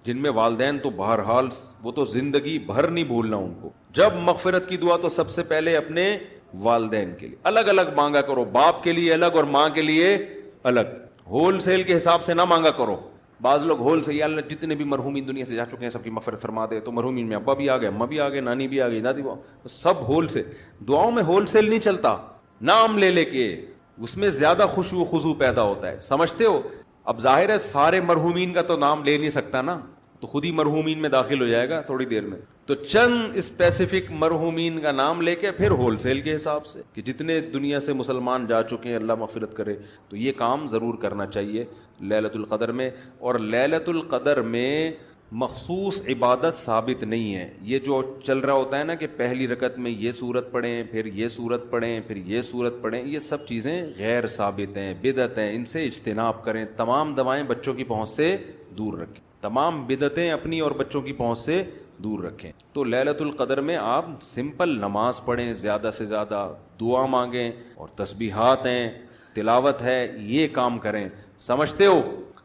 جن میں والدین تو بہرحال وہ تو زندگی بھر نہیں بھولنا ان کو، جب مغفرت کی دعا تو سب سے پہلے اپنے والدین کے لیے الگ الگ مانگا کرو، باپ کے لیے الگ اور ماں کے لیے الگ، ہول سیل کے حساب سے نہ مانگا کرو۔ بعض لوگ ہول سے، یا اللہ جتنے بھی مرحومین دنیا سے جا چکے ہیں سب کی مغفرت فرما دے، تو مرحومین میں ابا بھی آ گئے، اماں بھی آ گئے، نانی بھی آ گئی، دادی بھی، سب ہول سے، دعاؤں میں ہول سیل نہیں چلتا، نام لے لے کے اس میں زیادہ خشوع و خضوع پیدا ہوتا ہے، سمجھتے ہو؟ اب ظاہر ہے سارے مرحومین کا تو نام لے نہیں سکتا نا، تو خود ہی مرحومین میں داخل ہو جائے گا تھوڑی دیر میں، تو چند اسپیسیفک مرحومین کا نام لے کے پھر ہول سیل کے حساب سے کہ جتنے دنیا سے مسلمان جا چکے ہیں اللہ مغفرت کرے، تو یہ کام ضرور کرنا چاہیے لیلۃ القدر میں۔ اور لیلۃ القدر میں مخصوص عبادت ثابت نہیں ہے، یہ جو چل رہا ہوتا ہے نا کہ پہلی رکعت میں یہ سورت پڑھیں، پھر یہ سورت پڑھیں، پھر یہ سورت پڑھیں، یہ سب چیزیں غیر ثابت ہیں، بدعت ہیں، ان سے اجتناب کریں، تمام دوائیں بچوں کی پہنچ سے دور رکھیں، تمام بدعتیں اپنی اور بچوں کی پہنچ سے دور رکھیں۔ تو لیلۃ القدر میں آپ سمپل نماز پڑھیں، زیادہ سے زیادہ دعا مانگیں، اور تسبیحات ہیں، تلاوت ہے، یہ کام کریں، سمجھتے ہو؟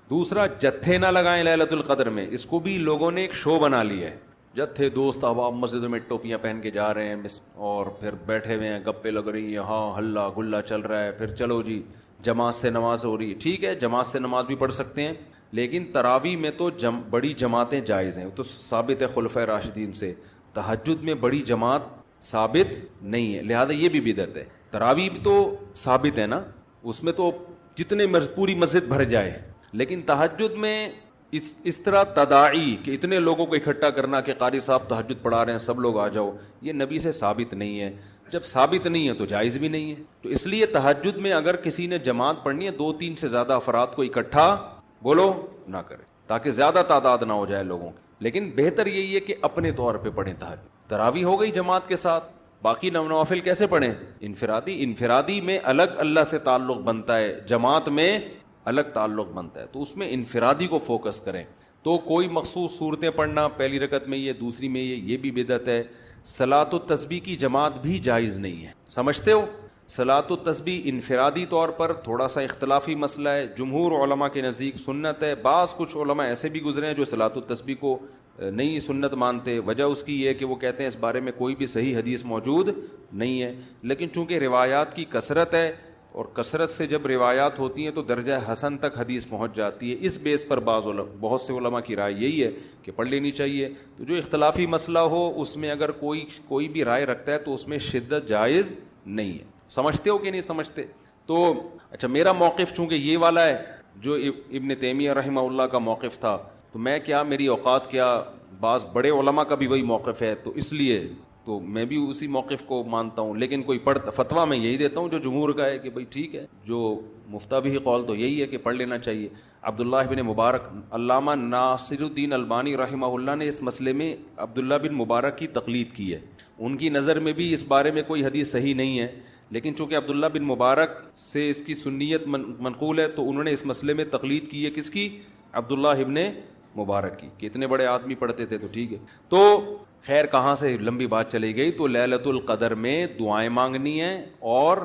دوسرا، جتھے نہ لگائیں لیلۃ القدر میں، اس کو بھی لوگوں نے ایک شو بنا لیا ہے، جتھے دوست احباب مسجدوں میں ٹوپیاں پہن کے جا رہے ہیں اور پھر بیٹھے ہوئے ہیں، گپے لگ رہی ہیں، ہاں ہلا گلا چل رہا ہے، پھر چلو جی جماعت سے نماز ہو رہی ہے، ٹھیک ہے جماعت سے نماز بھی پڑھ سکتے ہیں، لیکن تراویح میں تو بڑی جماعتیں جائز ہیں، تو ثابت ہے خلفائے راشدین سے، تہجد میں بڑی جماعت ثابت نہیں ہے، لہذا یہ بھی بدعت ہے۔ تراویح تو ثابت ہے نا، اس میں تو جتنے پوری مسجد بھر جائے، لیکن تہجد میں اس طرح تداعی کہ اتنے لوگوں کو اکٹھا کرنا کہ قاری صاحب تہجد پڑھا رہے ہیں سب لوگ آ جاؤ، یہ نبی سے ثابت نہیں ہے، جب ثابت نہیں ہے تو جائز بھی نہیں ہے۔ تو اس لیے تہجد میں اگر کسی نے جماعت پڑھنی ہے، 2-3 سے زیادہ افراد کو اکٹھا بولو نہ کرے، تاکہ زیادہ تعداد نہ ہو جائے لوگوں کی، لیکن بہتر یہی ہے کہ اپنے طور پہ پڑھیں تہجد۔ تراویح ہو گئی جماعت کے ساتھ، باقی نوافل کیسے پڑھیں؟ انفرادی میں الگ اللہ سے تعلق بنتا ہے، جماعت میں الگ تعلق بنتا ہے، تو اس میں انفرادی کو فوکس کریں۔ تو کوئی مخصوص صورتیں پڑھنا، پہلی رکعت میں یہ، دوسری میں یہ بھی بدعت ہے۔ صلاۃ التسبیح کی جماعت بھی جائز نہیں ہے، سمجھتے ہو؟ صلاۃ التسبیح انفرادی طور پر تھوڑا سا اختلافی مسئلہ ہے، جمہور علماء کے نزدیک سنت ہے، بعض کچھ علماء ایسے بھی گزرے ہیں جو صلاۃ التسبیح کو نہیں سنت مانتے، وجہ اس کی یہ ہے کہ وہ کہتے ہیں اس بارے میں کوئی بھی صحیح حدیث موجود نہیں ہے، لیکن چونکہ روایات کی کثرت ہے، اور کثرت سے جب روایات ہوتی ہیں تو درجہ حسن تک حدیث پہنچ جاتی ہے، اس بیس پر بہت سے علماء کی رائے یہی ہے کہ پڑھ لینی چاہیے۔ تو جو اختلافی مسئلہ ہو اس میں اگر کوئی بھی رائے رکھتا ہے تو اس میں شدت جائز نہیں ہے۔ سمجھتے ہو کہ نہیں سمجھتے؟ تو اچھا میرا موقف چونکہ یہ والا ہے جو ابن تیمیہ رحمہ اللہ کا موقف تھا، تو میں کیا، میری اوقات کیا، بعض بڑے علماء کا بھی وہی موقف ہے، تو اس لیے تو میں بھی اسی موقف کو مانتا ہوں، لیکن کوئی فتویٰ میں یہی دیتا ہوں جو جمہور کا ہے کہ بھئی ٹھیک ہے، جو مفتہ بھی قول تو یہی ہے کہ پڑھ لینا چاہیے۔ عبداللہ بن مبارک، علامہ ناصر الدین البانی رحمہ اللہ نے اس مسئلے میں عبداللہ بن مبارک کی تقلید کی ہے، ان کی نظر میں بھی اس بارے میں کوئی حدیث صحیح نہیں ہے، لیکن چونکہ عبداللہ بن مبارک سے اس کی سنیت منقول ہے تو انہوں نے اس مسئلے میں تقلید کی ہے، کس کی؟ عبداللہ ابن مبارک کی، کہ اتنے بڑے آدمی پڑھتے تھے تو ٹھیک ہے۔ تو خیر کہاں سے لمبی بات چلی گئی، تو لیلۃ القدر میں دعائیں مانگنی ہیں اور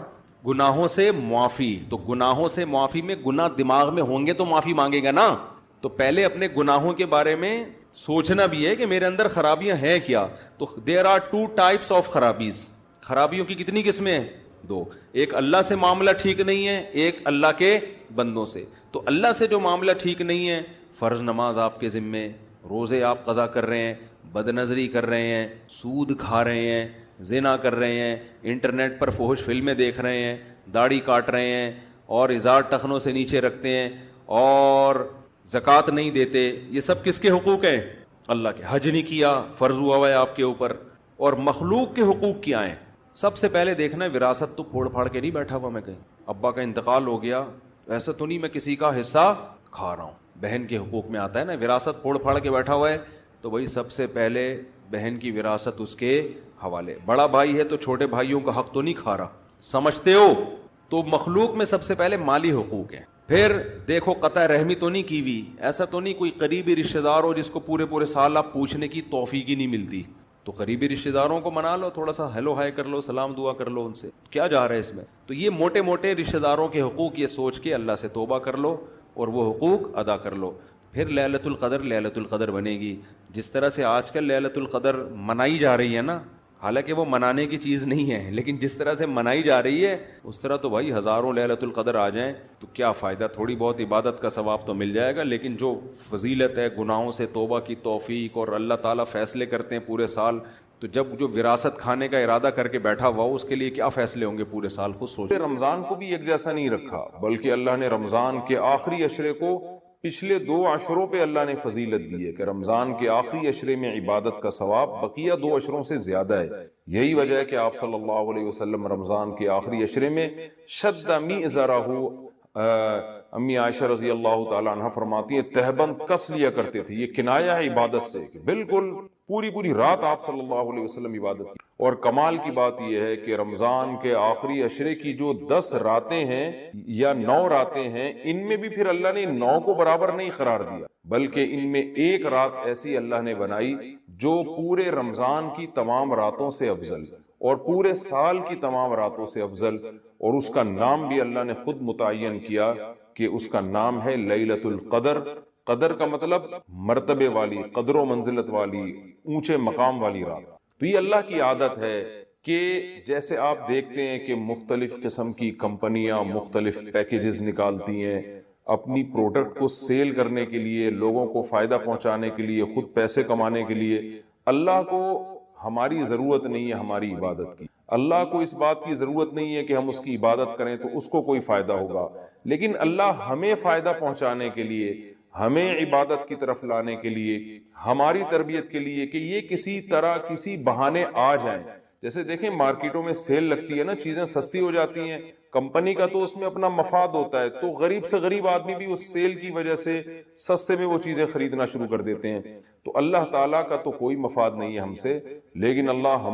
گناہوں سے معافی، تو گناہوں سے معافی میں گناہ دماغ میں ہوں گے تو معافی مانگے گا نا، تو پہلے اپنے گناہوں کے بارے میں سوچنا بھی ہے کہ میرے اندر خرابیاں ہیں کیا۔ تو there are two types of خرابیز، خرابیوں کی کتنی قسمیں ہیں؟ دو، ایک اللہ سے معاملہ ٹھیک نہیں ہے، ایک اللہ کے بندوں سے۔ تو اللہ سے جو معاملہ ٹھیک نہیں ہے، فرض نماز آپ کے ذمے، روزے آپ قضا کر رہے ہیں، بد نظری کر رہے ہیں، سود کھا رہے ہیں، زنا کر رہے ہیں، انٹرنیٹ پر فحش فلمیں دیکھ رہے ہیں، داڑھی کاٹ رہے ہیں اور ازار ٹخنوں سے نیچے رکھتے ہیں اور زکوٰۃ نہیں دیتے، یہ سب کس کے حقوق ہیں؟ اللہ کے۔ حج نہیں کیا، فرض ہوا ہوا ہے آپ کے اوپر، اور مخلوق کے حقوق کیا ہیں؟ سب سے پہلے دیکھنا ہے وراثت تو پھوڑ پھاڑ کے نہیں بیٹھا ہوا میں کہیں، ابا کا انتقال ہو گیا ایسا تو نہیں میں کسی کا حصہ کھا رہا ہوں، بہن کے حقوق میں آتا ہے نا، وراثت پھوڑ پھاڑ کے بیٹھا ہوا ہے تو وہی سب سے پہلے بہن کی وراثت اس کے حوالے، بڑا بھائی ہے تو چھوٹے بھائیوں کا حق تو نہیں کھا رہا، سمجھتے ہو؟ تو مخلوق میں سب سے پہلے مالی حقوق ہیں، پھر دیکھو قطع رحمی تو نہیں کی ہوئی، ایسا تو نہیں کوئی قریبی رشتہ دار ہو جس کو پورے پورے سال آپ پوچھنے کی توفیق ہی نہیں ملتی، تو قریبی رشتہ داروں کو منا لو، تھوڑا سا ہیلو ہائے کر لو، سلام دعا کر لو ان سے، کیا جا رہا ہے اس میں؟ تو یہ موٹے موٹے رشتہ داروں کے حقوق یہ سوچ کے اللہ سے توبہ کر لو اور وہ حقوق ادا کر لو، پھر لیلۃ القدر بنے گی۔ جس طرح سے آج کل لیلۃ القدر منائی جا رہی ہے نا، حالانکہ وہ منانے کی چیز نہیں ہے، لیکن جس طرح سے منائی جا رہی ہے اس طرح تو بھائی ہزاروں لیلۃ القدر آ جائیں تو کیا فائدہ، تھوڑی بہت عبادت کا ثواب تو مل جائے گا، لیکن جو فضیلت ہے، گناہوں سے توبہ کی توفیق، اور اللہ تعالیٰ فیصلے کرتے ہیں پورے سال، تو جب جو وراثت کھانے کا ارادہ کر کے بیٹھا ہوا اس کے لیے کیا فیصلے ہوں گے پورے سال، خود سوچیں۔ رمضان کو بھی ایک جیسا نہیں رکھا، بلکہ اللہ نے رمضان کے آخری عشرے کو پچھلے 2 عشروں پہ اللہ نے فضیلت دی ہے کہ رمضان کے آخری عشرے میں عبادت کا ثواب بقیہ 2 عشروں سے زیادہ ہے۔ یہی وجہ ہے کہ آپ صلی اللہ علیہ وسلم رمضان کے آخری عشرے میں شد میزرہ، امی عائشہ رضی اللہ تعالیٰ عنہ فرماتی ہیں تہبند کس لیا کرتے تھے، یہ کنایہ ہے عبادت سے، بالکل پوری رات آپ صلی اللہ علیہ وسلم عبادت کی۔ اور کمال کی بات یہ ہے کہ رمضان کے آخری عشرے کی جو 10 راتیں ہیں یا 9 راتیں ہیں، ان میں بھی پھر اللہ نے 9 کو برابر نہیں قرار دیا، بلکہ ان میں ایک رات ایسی اللہ نے بنائی جو پورے رمضان کی تمام راتوں سے افضل اور پورے سال کی تمام راتوں سے افضل، اور اس کا نام بھی اللہ نے خود متعین کیا کہ اس کا نام ہے لیلۃ القدر۔ قدر کا مطلب مرتبے والی، قدر و منزلت والی، اونچے مقام والی رات۔ تو یہ اللہ کی عادت ہے کہ جیسے آپ دیکھتے ہیں کہ مختلف قسم کی کمپنیاں مختلف پیکیجز نکالتی ہیں اپنی پروڈکٹ کو سیل کرنے کے لیے، لوگوں کو فائدہ پہنچانے کے لیے، خود پیسے کمانے کے لیے۔ اللہ کو ہماری ضرورت نہیں ہے ہماری عبادت کی، اللہ کو اس بات کی ضرورت نہیں ہے کہ ہم اس کی عبادت کریں تو اس کو کوئی فائدہ ہوگا، لیکن اللہ ہمیں فائدہ پہنچانے کے لیے، ہمیں عبادت کی طرف لانے کے لیے، ہماری تربیت کے لیے کہ یہ کسی طرح کسی بہانے آ جائیں۔ جیسے دیکھیں مارکیٹوں میں سیل لگتی ہے نا، چیزیں سستی ہو جاتی ہیں، کمپنی کا تو اس میں اپنا مفاد ہوتا ہے، تو غریب سے غریب آدمی بھی اس سیل کی وجہ سے سستے میں وہ چیزیں خریدنا شروع کر دیتے ہیں۔ تو اللہ تعالیٰ کا تو کوئی مفاد نہیں ہے ہم سے، لیکن اللہ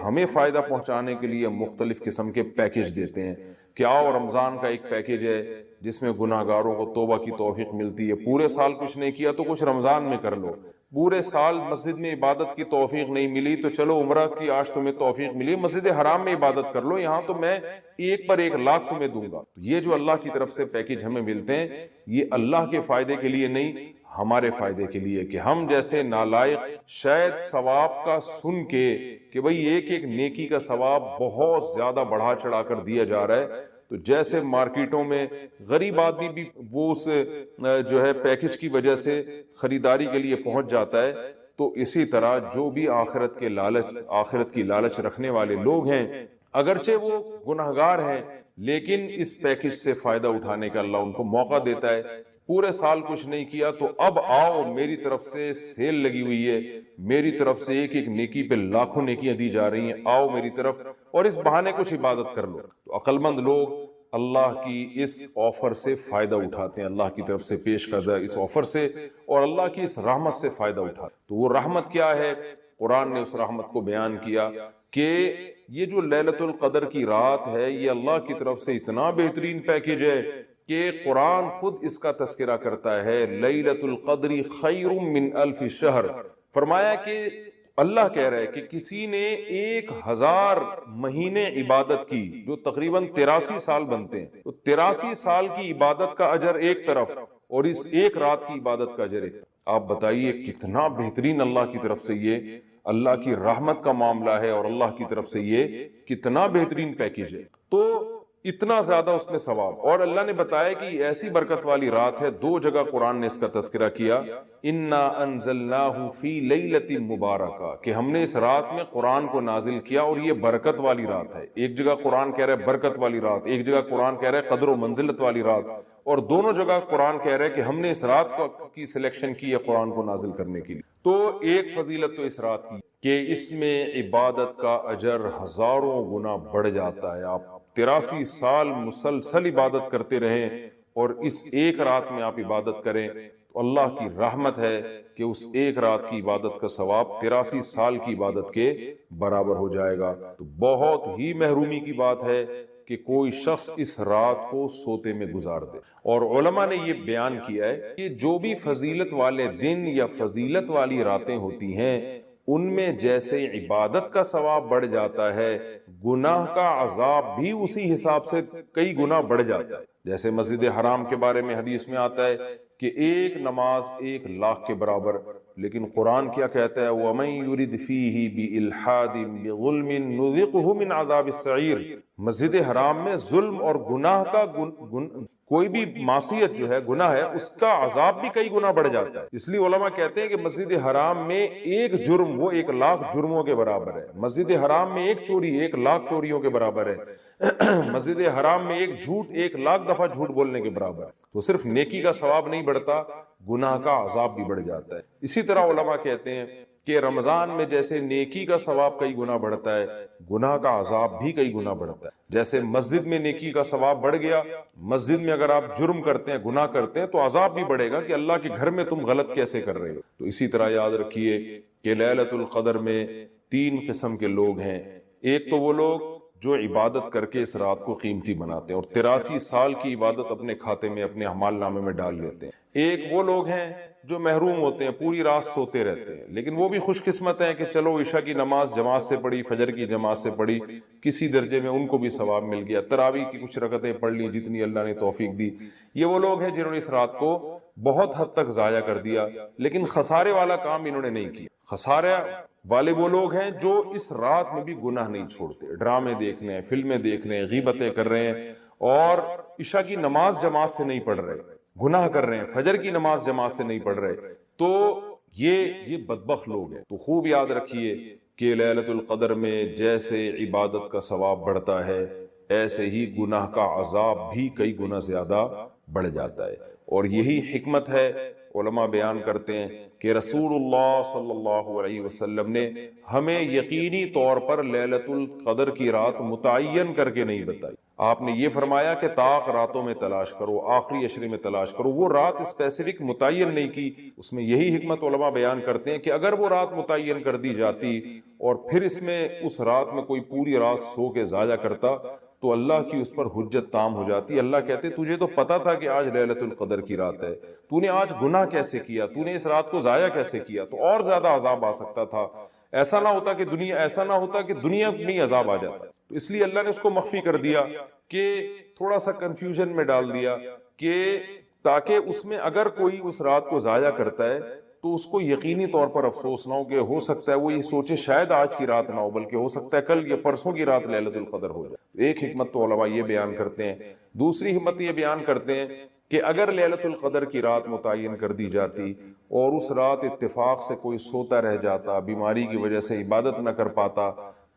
ہمیں فائدہ پہنچانے کے لیے مختلف قسم کے پیکیج دیتے ہیں کہ آؤ رمضان کا ایک پیکیج ہے جس میں گناہ گاروں کو توبہ کی توفیق ملتی ہے، پورے سال کچھ نہیں کیا تو کچھ رمضان میں کر لو، پورے سال مسجد میں عبادت کی توفیق نہیں ملی تو چلو عمرہ کی آج تمہیں توفیق ملی، مسجد حرام میں عبادت کر لو، یہاں تو میں 1 پر 1 لاکھ تمہیں دوں گا۔ یہ جو اللہ کی طرف سے پیکیج ہمیں ملتے ہیں یہ اللہ کے فائدے کے لیے نہیں، ہمارے فائدے کے لیے، کہ ہم جیسے نالائق شاید ثواب کا سن کے کہ بھئی ایک نیکی کا ثواب بہت زیادہ بڑھا چڑھا کر دیا جا رہا ہے، تو جیسے مارکیٹوں میں غریب آدمی بھی وہ اس جو ہے پیکیج کی وجہ سے خریداری کے لیے پہنچ جاتا ہے، تو اسی طرح جو بھی آخرت کی لالچ رکھنے والے لوگ ہیں اگرچہ وہ گناہگار ہیں لیکن اس پیکج سے فائدہ اٹھانے کا اللہ ان کو موقع دیتا ہے. پورے سال کچھ نہیں کیا تو اب آؤ، میری طرف سے سیل لگی ہوئی ہے، میری طرف سے ایک ایک نیکی پہ لاکھوں نیکیاں دی جا رہی ہیں، آؤ میری طرف اور اس بہانے کچھ عبادت کر لو. تو عقل مند لوگ اللہ کی اس آفر سے فائدہ اٹھاتے ہیں، اللہ کی طرف سے پیش کردہ اس آفر سے اور اللہ کی اس رحمت سے فائدہ اٹھاتے ہیں. تو وہ رحمت کیا ہے؟ قرآن نے اس رحمت کو بیان کیا کہ یہ جو لیلۃ القدر کی رات ہے یہ اللہ کی طرف سے اتنا بہترین پیکج ہے کہ قرآن خود اس کا تذکرہ کرتا ہے، لیلۃ القدر خیر من الف شہر. فرمایا کہ اللہ کہہ رہا ہے کہ کسی نے 1000 مہینے عبادت کی جو تقریباً 83 سال بنتے ہیں، تو 83 سال کی عبادت کا اجر ایک طرف اور اس ایک رات کی عبادت کا اجر ایک طرف. آپ بتائیے کتنا بہترین اللہ کی طرف سے یہ اللہ کی رحمت کا معاملہ ہے اور اللہ کی طرف سے یہ کتنا بہترین پیکج ہے. تو اتنا زیادہ اس میں ثواب. اور اللہ نے بتایا کہ یہ ایسی برکت والی رات ہے، 2 جگہ قرآن نے اس کا تذکرہ کیا، انا انزلناہ فی لیلۃ مبارکہ، کہ ہم نے اس رات میں قرآن کو نازل کیا اور یہ برکت والی رات ہے. ایک جگہ قرآن کہہ رہا ہے برکت والی رات، ایک جگہ قرآن کہہ رہا ہے قدر و منزلت والی رات، اور دونوں جگہ قرآن کہہ رہا ہے کہ ہم نے اس رات کی سلیکشن کی ہے قرآن کو نازل کرنے کے لیے. تو ایک فضیلت تو اس رات کی کہ اس میں عبادت کا اجر ہزاروں گنا بڑھ جاتا ہے. آپ 83 سال مسلسل عبادت کرتے رہیں اور اس ایک رات میں آپ عبادت کریں تو اللہ کی رحمت ہے کہ اس ایک رات کی عبادت کا ثواب 83 سال کی عبادت کے برابر ہو جائے گا. تو بہت ہی محرومی کی بات ہے کہ کوئی شخص اس رات کو سوتے میں گزار دے. اور علماء نے یہ بیان کیا ہے کہ جو بھی فضیلت والے دن یا فضیلت والی راتیں ہوتی ہیں ان میں جیسے عبادت کا ثواب بڑھ جاتا ہے، گناہ کا عذاب بھی اسی حساب سے کئی گنا بڑھ جاتا ہے. جیسے مسجد حرام کے بارے میں حدیث میں آتا ہے کہ ایک نماز 1,00,000 کے برابر، لیکن قرآن کیا کہتا ہے وَمَن يُرِدْ فِيهِ بِإِلْحَادٍ بِظُلْمٍ نُذِقْهُ مِنْ عَذَابِ السَّعِيرِ. مسجد حرام میں ظلم اور گناہ کا کوئی بھی معصیت جو ہے گناہ ہے اس کا عذاب بھی کئی گنا بڑھ جاتا ہے. اس لیے علماء کہتے ہیں کہ مسجد حرام میں ایک جرم وہ 1,00,000 جرموں کے برابر ہے. مسجد حرام میں ایک چوری 1,00,000 چوریوں کے برابر ہے. مسجد حرام میں ایک جھوٹ 1,00,000 دفعہ جھوٹ بولنے کے برابر ہے. تو صرف نیکی کا ثواب نہیں بڑھتا، گناہ کا عذاب بھی بڑھ جاتا ہے. اسی طرح علماء کہتے ہیں کہ رمضان میں جیسے نیکی کا ثواب کئی گنا بڑھتا ہے، گناہ کا عذاب بھی کئی گنا بڑھتا ہے. جیسے مسجد میں نیکی کا ثواب بڑھ گیا، مسجد میں اگر آپ جرم کرتے ہیں گناہ کرتے ہیں تو عذاب بھی بڑھے گا کہ اللہ کے گھر میں تم غلط کیسے کر رہے ہو. تو اسی طرح یاد رکھیے کہ لیلۃ القدر میں 3 قسم کے لوگ ہیں. ایک تو وہ لوگ جو عبادت کر کے اس رات کو قیمتی بناتے ہیں اور 83 سال کی عبادت اپنے کھاتے میں اپنے اعمال نامے میں ڈال لیتے ہیں. ایک وہ لوگ ہیں جو محروم ہوتے ہیں، پوری رات سوتے رہتے ہیں، لیکن وہ بھی خوش قسمت ہیں کہ چلو عشاء کی نماز جماعت سے پڑھی، فجر کی جماعت سے پڑھی، کسی درجے میں ان کو بھی ثواب مل گیا، تراویح کی کچھ رکعتیں پڑھ لی جتنی اللہ نے توفیق دی. یہ وہ لوگ ہیں جنہوں نے اس رات کو بہت حد تک ضائع کر دیا، لیکن خسارے والا کام انہوں نے نہیں کیا. خسارے والے وہ لوگ ہیں جو اس رات میں بھی گناہ نہیں چھوڑتے، ڈرامے دیکھ رہے ہیں، فلمیں دیکھ رہے ہیں، غیبتیں کر رہے ہیں اور عشاء کی نماز جماعت سے نہیں پڑھ رہے، گناہ کر رہے ہیں، فجر کی نماز جماعت سے نہیں پڑھ رہے. تو یہ بدبخت لوگ ہیں. تو خوب یاد رکھیے کہ لیلۃ القدر میں جیسے عبادت کا ثواب بڑھتا ہے ایسے ہی گناہ کا عذاب بھی کئی گنا زیادہ بڑھ جاتا ہے. اور یہی حکمت ہے، علماء بیان کرتے ہیں کہ رسول اللہ صلی اللہ علیہ وسلم نے ہمیں یقینی طور پر لیلۃ القدر کی رات متعین کر کے نہیں بتائی. آپ نے یہ فرمایا کہ طاق راتوں میں تلاش کرو، آخری عشرے میں تلاش کرو. وہ رات اسپیسیفک متعین نہیں کی. اس میں یہی حکمت علماء بیان کرتے ہیں کہ اگر وہ رات متعین کر دی جاتی اور پھر اس رات میں کوئی پوری رات سو کے ضائع کرتا تو اللہ کی اس پر حجت تام ہو جاتی. اللہ کہتے تجھے تو پتا تھا کہ آج لیلۃ القدر کی رات ہے، تو نے آج گناہ کیسے کیا، تو نے اس رات کو ضائع کیسے کیا. تو اور زیادہ عذاب آ سکتا تھا. ایسا نہ ہوتا کہ دنیا میں عذاب آ جاتا. تو اس لیے اللہ نے اس کو مخفی کر دیا کہ تھوڑا سا کنفیوژن میں ڈال دیا کہ تاکہ اس میں اگر کوئی اس رات کو ضائع کرتا ہے تو اس کو یقینی طور پر افسوس نہ ہو کہ ہو سکتا ہے وہ یہ سوچے شاید آج کی رات نہ ہو بلکہ ہو سکتا ہے کل یا پرسوں کی رات لیلۃ القدر ہو جائے. ایک حکمت تو علماء یہ بیان کرتے ہیں. دوسری حکمت یہ بیان کرتے ہیں کہ اگر لیلۃ القدر کی رات متعین کر دی جاتی اور اس رات اتفاق سے کوئی سوتا رہ جاتا، بیماری کی وجہ سے عبادت نہ کر پاتا،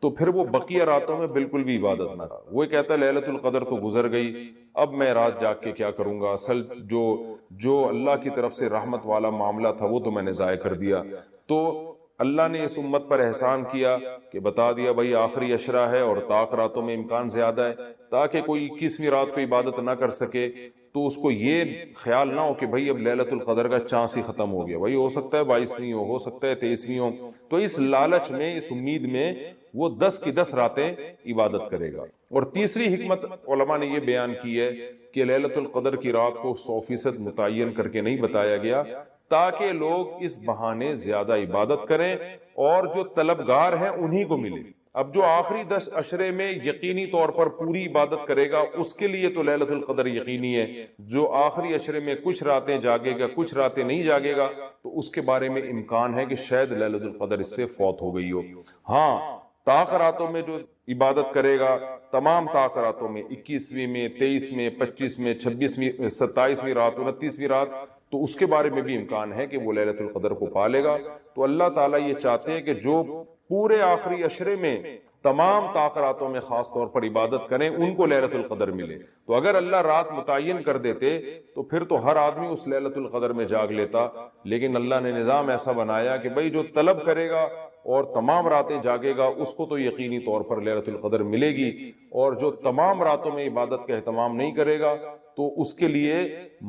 تو پھر وہ بقیہ راتوں میں بالکل بھی عبادت نہ کرے. وہ کہتا ہے لیلۃ القدر تو گزر گئی، اب میں رات جاگ کے کیا کروں گا، اصل جو اللہ کی طرف سے رحمت والا معاملہ تھا وہ تو میں نے ضائع کر دیا. تو اللہ نے اس امت پر احسان کیا کہ بتا دیا بھائی آخری عشرہ ہے اور طاق راتوں میں امکان زیادہ ہے، تاکہ کوئی 21ویں رات کو عبادت نہ کر سکے تو اس کو یہ خیال نہ ہو کہ بھائی اب لیلۃ القدر کا چانس ہی ختم ہو گیا، بھائی ہو سکتا ہے 22ویں ہو سکتا ہے 23ویں ہو. تو اس لالچ میں، اس امید میں وہ 10 کی 10 راتیں عبادت کرے گا. اور تیسری حکمت علماء نے یہ بیان کی ہے کہ لیلۃ القدر کی رات کو 100% متعین کر کے نہیں بتایا گیا تاکہ لوگ اس بہانے زیادہ عبادت کریں اور جو طلبگار ہیں انہی کو ملے. اب جو آخری 10 عشرے میں یقینی طور پر پوری عبادت کرے گا اس کے لیے تو لیلۃ القدر یقینی ہے. جو آخری عشرے میں کچھ راتیں جاگے گا کچھ راتیں نہیں جاگے گا تو اس کے بارے میں امکان ہے کہ شاید لیلۃ القدر اس سے فوت ہو گئی ہو. ہاں طاق راتوں میں جو عبادت کرے گا، تمام طاق راتوں میں 21ویں میں 23 میں 25 میں 26 میں 27ویں رات 29ویں رات، تو اس کے بارے میں بھی امکان ہے کہ وہ لیلۃ القدر کو پالے گا. تو اللہ تعالیٰ یہ چاہتے ہیں کہ جو پورے آخری عشرے میں تمام طاق راتوں میں خاص طور پر عبادت کریں ان کو لیلۃ القدر ملے. تو اگر اللہ رات متعین کر دیتے تو پھر تو ہر آدمی اس لیلۃ القدر میں جاگ لیتا، لیکن اللہ نے نظام ایسا بنایا کہ بھئی جو طلب کرے گا اور تمام راتیں جاگے گا اس کو تو یقینی طور پر لیلۃ القدر ملے گی، اور جو تمام راتوں میں عبادت کا اہتمام نہیں کرے گا تو اس کے لیے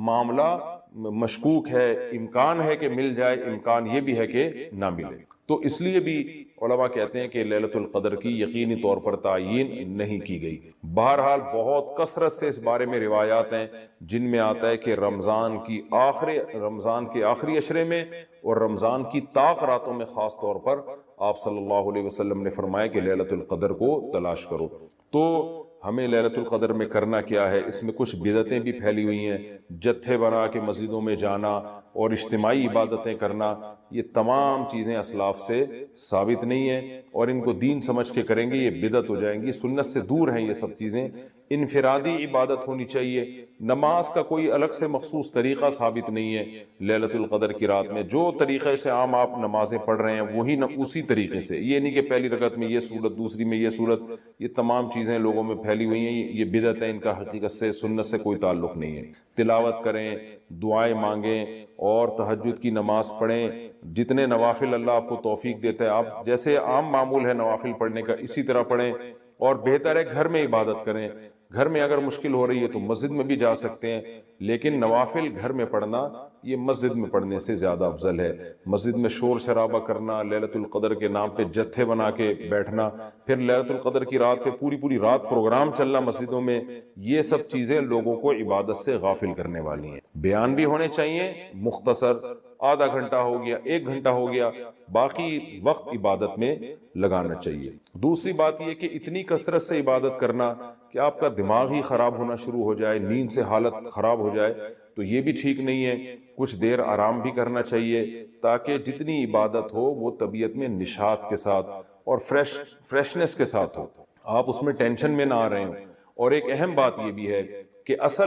معاملہ مشکوک ہے، امکان ہے کہ مل جائے، امکان یہ بھی ہے کہ نہ ملے. تو اس لیے بھی علماء کہتے ہیں کہ لیلۃ القدر کی یقینی طور پر تعیین نہیں کی گئی. بہرحال بہت کثرت سے اس بارے میں روایات ہیں جن میں آتا ہے کہ رمضان کے آخری عشرے میں اور رمضان کی طاق راتوں میں خاص طور پر آپ صلی اللہ علیہ وسلم نے فرمایا کہ لیلۃ القدر کو تلاش کرو. تو ہمیں لیلۃ القدر میں کرنا کیا ہے؟ اس میں کچھ بدعتیں بھی پھیلی ہوئی ہیں، جتھے بنا کے مسجدوں میں جانا اور اجتماعی عبادتیں کرنا، یہ تمام چیزیں اسلاف سے ثابت نہیں ہیں اور ان کو دین سمجھ کے کریں گے یہ بدعت ہو جائیں گی. سنت سے دور ہیں یہ سب چیزیں. انفرادی عبادت ہونی چاہیے. نماز کا کوئی الگ سے مخصوص طریقہ ثابت نہیں ہے لیلۃ القدر کی رات میں. جو طریقے سے عام آپ نمازیں پڑھ رہے ہیں وہی اسی طریقے سے، یہ نہیں کہ پہلی رکعت میں یہ صورت دوسری میں یہ صورت. یہ تمام چیزیں لوگوں میں پھیلی ہوئی ہیں، یہ بدعت ہے، ان کا حقیقت سے سنت سے کوئی تعلق نہیں ہے. تلاوت کریں، دعائیں مانگیں اور تہجد کی نماز پڑھیں. جتنے نوافل اللہ آپ کو توفیق دیتا ہے، آپ جیسے عام معمول ہے نوافل پڑھنے کا اسی طرح پڑھیں. اور بہتر ہے گھر میں عبادت کریں. گھر میں اگر مشکل ہو رہی ہے تو مسجد میں بھی جا سکتے ہیں، لیکن نوافل گھر میں پڑھنا یہ مسجد میں پڑھنے سے زیادہ افضل ہے. مسجد میں شور شرابہ کرنا، لیلۃ القدر کے نام پہ جتھے بنا کے بیٹھنا، پھر لیلۃ القدر کی رات پہ پوری رات پروگرام چلنا مسجدوں میں، یہ سب چیزیں لوگوں کو عبادت سے غافل کرنے والی ہیں. بیان بھی ہونے چاہیے مختصر، آدھا گھنٹہ ہو گیا 1 گھنٹہ ہو گیا، باقی وقت عبادت میں لگانا چاہیے. دوسری بات یہ کہ اتنی کثرت سے عبادت کرنا کہ آپ کا دماغ ہی خراب ہونا شروع ہو جائے، نیند سے حالت خراب ہو جائے، تو یہ بھی ٹھیک نہیں ہے. کچھ دیر آرام بھی کرنا چاہیے تاکہ جتنی عبادت ہو وہ طبیعت میں نشاط کے ساتھ اور فریشنس کے ساتھ ہو، آپ اس میں ٹینشن میں نہ آ رہے ہوں. اور ایک اہم بات یہ بھی ہے کہ اصل